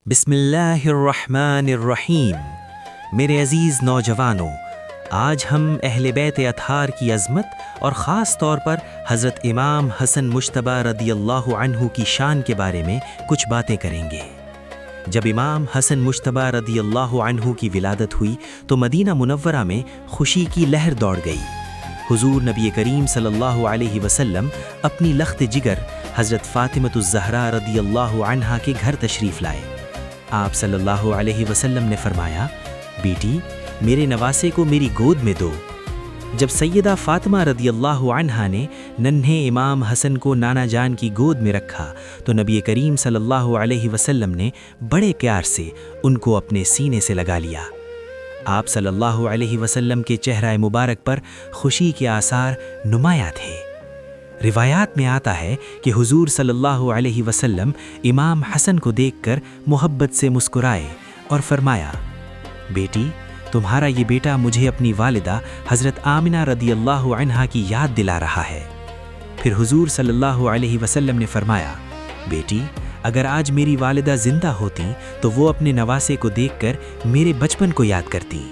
بسم اللہ الرحمن الرحیم۔ میرے عزیز نوجوانوں، آج ہم اہل بیت اطہار کی عظمت اور خاص طور پر حضرت امام حسن مجتبی رضی اللہ عنہ کی شان کے بارے میں کچھ باتیں کریں گے۔ جب امام حسن مجتبی رضی اللہ عنہ کی ولادت ہوئی تو مدینہ منورہ میں خوشی کی لہر دوڑ گئی۔ حضور نبی کریم صلی اللہ علیہ وسلم اپنی لخت جگر حضرت فاطمۃ الزہرا رضی اللہ عنہا کے گھر تشریف لائے۔ آپ صلی اللہ علیہ وسلم نے فرمایا، بیٹی میرے نواسے کو میری گود میں دو۔ جب سیدہ فاطمہ رضی اللہ عنہا نے ننھے امام حسن کو نانا جان کی گود میں رکھا تو نبی کریم صلی اللہ علیہ وسلم نے بڑے پیار سے ان کو اپنے سینے سے لگا لیا۔ آپ صلی اللہ علیہ وسلم کے چہرہ مبارک پر خوشی کے آثار نمایاں تھے۔ روایات میں آتا ہے کہ حضور صلی اللہ علیہ وسلم امام حسن کو دیکھ کر محبت سے مسکرائے اور فرمایا، بیٹی تمہارا یہ بیٹا مجھے اپنی والدہ حضرت آمنہ رضی اللہ عنہا کی یاد دلا رہا ہے۔ پھر حضور صلی اللہ علیہ وسلم نے فرمایا، بیٹی اگر آج میری والدہ زندہ ہوتی تو وہ اپنے نواسے کو دیکھ کر میرے بچپن کو یاد کرتی۔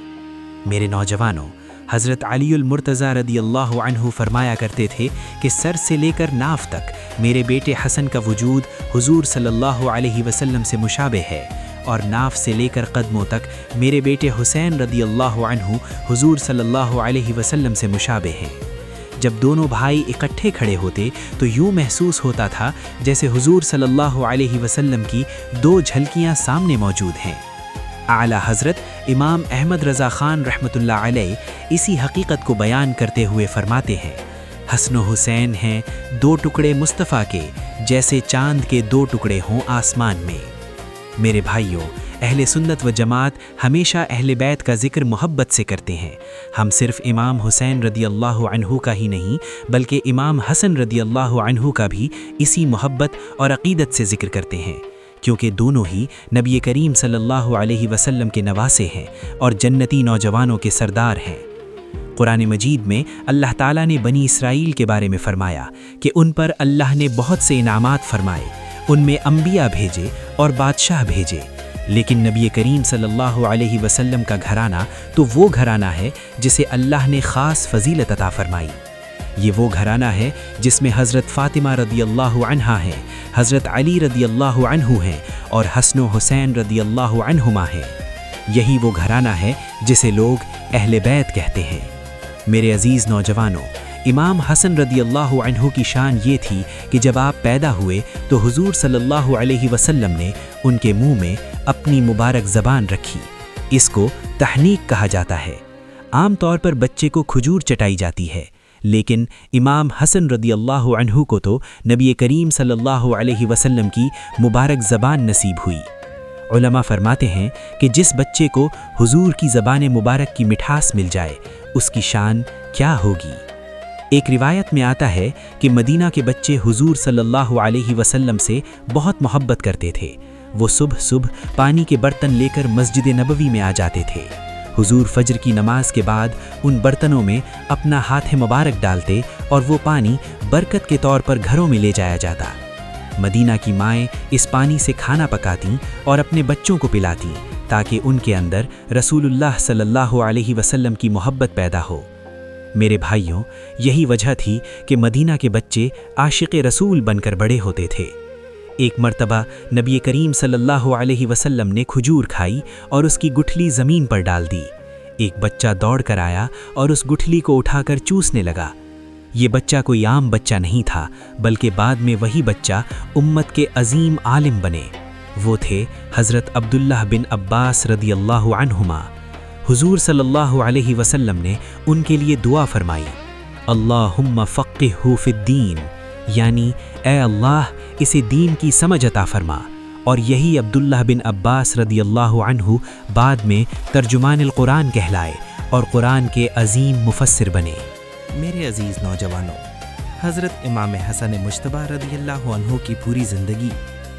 میرے نوجوانوں، حضرت علی المرتضی رضی اللہ عنہ فرمایا کرتے تھے کہ سر سے لے کر ناف تک میرے بیٹے حسن کا وجود حضور صلی اللہ علیہ وسلم سے مشابہ ہے، اور ناف سے لے کر قدموں تک میرے بیٹے حسین رضی اللہ عنہ حضور صلی اللہ علیہ وسلم سے مشابہ ہے۔ جب دونوں بھائی اکٹھے کھڑے ہوتے تو یوں محسوس ہوتا تھا جیسے حضور صلی اللہ علیہ وسلم کی دو جھلکیاں سامنے موجود ہیں۔ اعلیٰ حضرت امام احمد رضا خان رحمۃ اللہ علیہ اسی حقیقت کو بیان کرتے ہوئے فرماتے ہیں، حسن و حسین ہیں دو ٹکڑے مصطفیٰ کے، جیسے چاند کے دو ٹکڑے ہوں آسمان میں۔ میرے بھائیوں، اہل سنت و جماعت ہمیشہ اہل بیت کا ذکر محبت سے کرتے ہیں۔ ہم صرف امام حسین رضی اللہ عنہ کا ہی نہیں بلکہ امام حسن رضی اللہ عنہ کا بھی اسی محبت اور عقیدت سے ذکر کرتے ہیں، کیونکہ دونوں ہی نبی کریم صلی اللہ علیہ وسلم کے نواسے ہیں اور جنتی نوجوانوں کے سردار ہیں۔ قرآن مجید میں اللہ تعالیٰ نے بنی اسرائیل کے بارے میں فرمایا کہ ان پر اللہ نے بہت سے انعامات فرمائے، ان میں انبیاء بھیجے اور بادشاہ بھیجے، لیکن نبی کریم صلی اللہ علیہ وسلم کا گھرانہ تو وہ گھرانہ ہے جسے اللہ نے خاص فضیلت عطا فرمائی۔ یہ وہ گھرانہ ہے جس میں حضرت فاطمہ رضی اللہ عنہا ہیں، حضرت علی رضی اللہ عنہ ہیں اور حسن و حسین رضی اللہ عنہما ہیں۔ یہی وہ گھرانہ ہے جسے لوگ اہل بیت کہتے ہیں۔ میرے عزیز نوجوانوں، امام حسن رضی اللہ عنہ کی شان یہ تھی کہ جب آپ پیدا ہوئے تو حضور صلی اللہ علیہ وسلم نے ان کے منہ میں اپنی مبارک زبان رکھی۔ اس کو تحنیک کہا جاتا ہے۔ عام طور پر بچے کو کھجور چٹائی جاتی ہے، لیکن امام حسن رضی اللہ عنہ کو تو نبی کریم صلی اللہ علیہ وسلم کی مبارک زبان نصیب ہوئی۔ علماء فرماتے ہیں کہ جس بچے کو حضور کی زبان مبارک کی مٹھاس مل جائے اس کی شان کیا ہوگی۔ ایک روایت میں آتا ہے کہ مدینہ کے بچے حضور صلی اللہ علیہ وسلم سے بہت محبت کرتے تھے۔ وہ صبح صبح پانی کے برتن لے کر مسجد نبوی میں آ جاتے تھے۔ حضور فجر کی نماز کے بعد ان برتنوں میں اپنا ہاتھ مبارک ڈالتے اور وہ پانی برکت کے طور پر گھروں میں لے جایا جاتا۔ مدینہ کی مائیں اس پانی سے کھانا پکاتیں اور اپنے بچوں کو پلاتیں تاکہ ان کے اندر رسول اللہ صلی اللہ علیہ وسلم کی محبت پیدا ہو۔ میرے بھائیوں، یہی وجہ تھی کہ مدینہ کے بچے عاشق رسول بن کر بڑے ہوتے تھے۔ ایک مرتبہ نبی کریم صلی اللہ علیہ وسلم نے کھجور کھائی اور اس کی گٹھلی زمین پر ڈال دی۔ ایک بچہ دوڑ کر آیا اور اس گٹھلی کو اٹھا کر چوسنے لگا۔ یہ بچہ کوئی عام بچہ نہیں تھا بلکہ بعد میں وہی بچہ امت کے عظیم عالم بنے۔ وہ تھے حضرت عبداللہ بن عباس رضی اللہ عنہما۔ حضور صلی اللہ علیہ وسلم نے ان کے لیے دعا فرمائی، اللہم فقہہ فی الدین، یعنی اے اللہ اسے دین کی سمجھ عطا فرما۔ اور یہی عبداللہ بن عباس رضی اللہ عنہ بعد میں ترجمان القرآن کہلائے اور قرآن کے عظیم مفسر بنے۔ میرے عزیز نوجوانوں، حضرت امام حسن مجتبی رضی اللہ عنہ کی پوری زندگی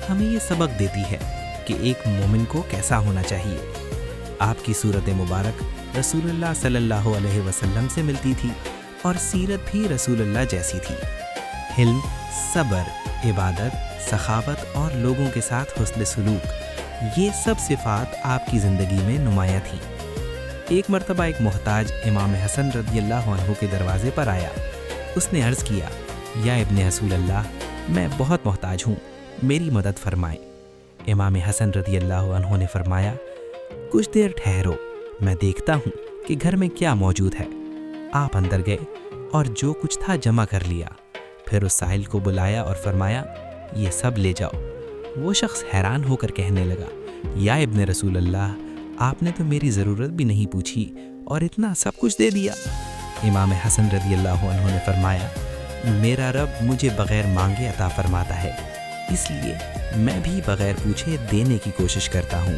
ہمیں یہ سبق دیتی ہے کہ ایک مومن کو کیسا ہونا چاہیے۔ آپ کی صورت مبارک رسول اللہ صلی اللہ علیہ وسلم سے ملتی تھی اور سیرت بھی رسول اللہ جیسی تھی۔ حلم، صبر، عبادت، سخاوت اور لوگوں کے ساتھ حسن سلوک، یہ سب صفات آپ کی زندگی میں نمایاں تھیں۔ ایک مرتبہ ایک محتاج امام حسن رضی اللہ عنہ کے دروازے پر آیا۔ اس نے عرض کیا، یا ابن رسول اللہ، میں بہت محتاج ہوں، میری مدد فرمائیں۔ امام حسن رضی اللہ عنہ نے فرمایا، کچھ دیر ٹھہرو، میں دیکھتا ہوں کہ گھر میں کیا موجود ہے۔ آپ اندر گئے اور جو کچھ تھا جمع کر لیا، پھر اس سائل کو بلایا اور فرمایا، یہ سب لے جاؤ۔ وہ شخص حیران ہو کر کہنے لگا، یا ابن رسول اللہ، آپ نے تو میری ضرورت بھی نہیں پوچھی اور اتنا سب کچھ دے دیا۔ امام حسن رضی اللہ عنہ نے فرمایا، میرا رب مجھے بغیر مانگے عطا فرماتا ہے، اس لیے میں بھی بغیر پوچھے دینے کی کوشش کرتا ہوں۔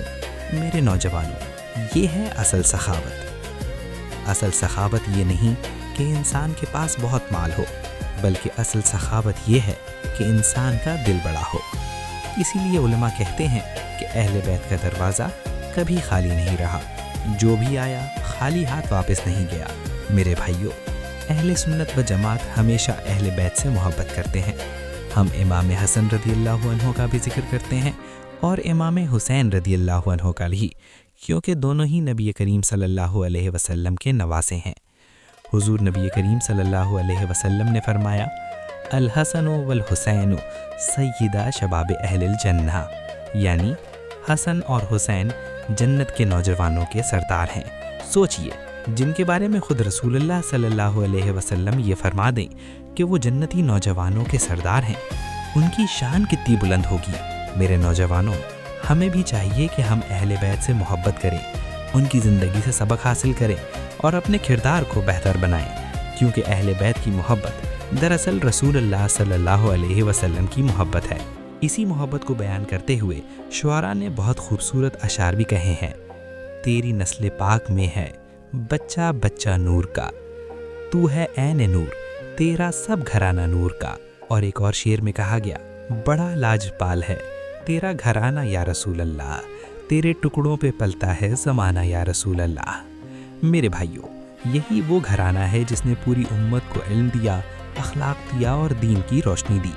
میرے نوجوانوں، یہ ہے اصل سخاوت۔ اصل سخاوت یہ نہیں کہ انسان کے پاس بہت مال ہو، بلکہ اصل سخاوت یہ ہے کہ انسان کا دل بڑا ہو۔ اسی لیے علماء کہتے ہیں کہ اہل بیت کا دروازہ کبھی خالی نہیں رہا، جو بھی آیا خالی ہاتھ واپس نہیں گیا۔ میرے بھائیوں، اہل سنت و جماعت ہمیشہ اہل بیت سے محبت کرتے ہیں۔ ہم امام حسن رضی اللہ عنہ کا بھی ذکر کرتے ہیں اور امام حسین رضی اللہ عنہ کا بھی، کیونکہ دونوں ہی نبی کریم صلی اللہ علیہ وسلم کے نواسے ہیں۔ حضور نبی کریم صلی اللہ علیہ وسلم نے فرمایا، الحسن والحسین سیدہ شباب اہل الجنہ، یعنی حسن اور حسین جنت کے نوجوانوں کے سردار ہیں۔ سوچئے، جن کے بارے میں خود رسول اللہ صلی اللہ علیہ وسلم یہ فرما دیں کہ وہ جنتی نوجوانوں کے سردار ہیں، ان کی شان کتنی بلند ہوگی۔ میرے نوجوانوں، ہمیں بھی چاہیے کہ ہم اہل بیت سے محبت کریں، ان کی زندگی سے سبق حاصل کریں اور اپنے کردار کو بہتر بنائیں، کیونکہ اہل بیت کی محبت دراصل رسول اللہ صلی اللہ علیہ وسلم کی محبت ہے۔ اسی محبت کو بیان کرتے ہوئے شعراء نے بہت خوبصورت اشعار بھی کہے ہیں۔ تیری نسل پاک میں ہے بچہ بچہ نور کا، تو ہے عین نور، تیرا سب گھرانہ نور کا۔ اور ایک اور شعر میں کہا گیا، بڑا لاجپال ہے تیرا گھرانہ یا رسول اللہ، تیرے ٹکڑوں پہ پلتا ہے زمانہ یا رسول اللہ۔ میرے بھائیوں، یہی وہ گھرانہ ہے جس نے پوری امت کو علم دیا، اخلاق دیا اور دین کی روشنی دی۔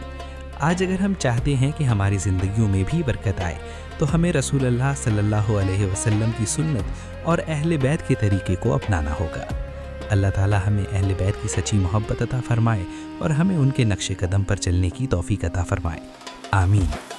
آج اگر ہم چاہتے ہیں کہ ہماری زندگیوں میں بھی برکت آئے تو ہمیں رسول اللہ صلی اللہ علیہ وسلم کی سنت اور اہل بیت کے طریقے کو اپنانا ہوگا۔ اللہ تعالی ہمیں اہل بیت کی سچی محبت عطا فرمائے اور ہمیں ان کے نقش قدم پر چلنے کی توفیق عطا فرمائے۔ آمین۔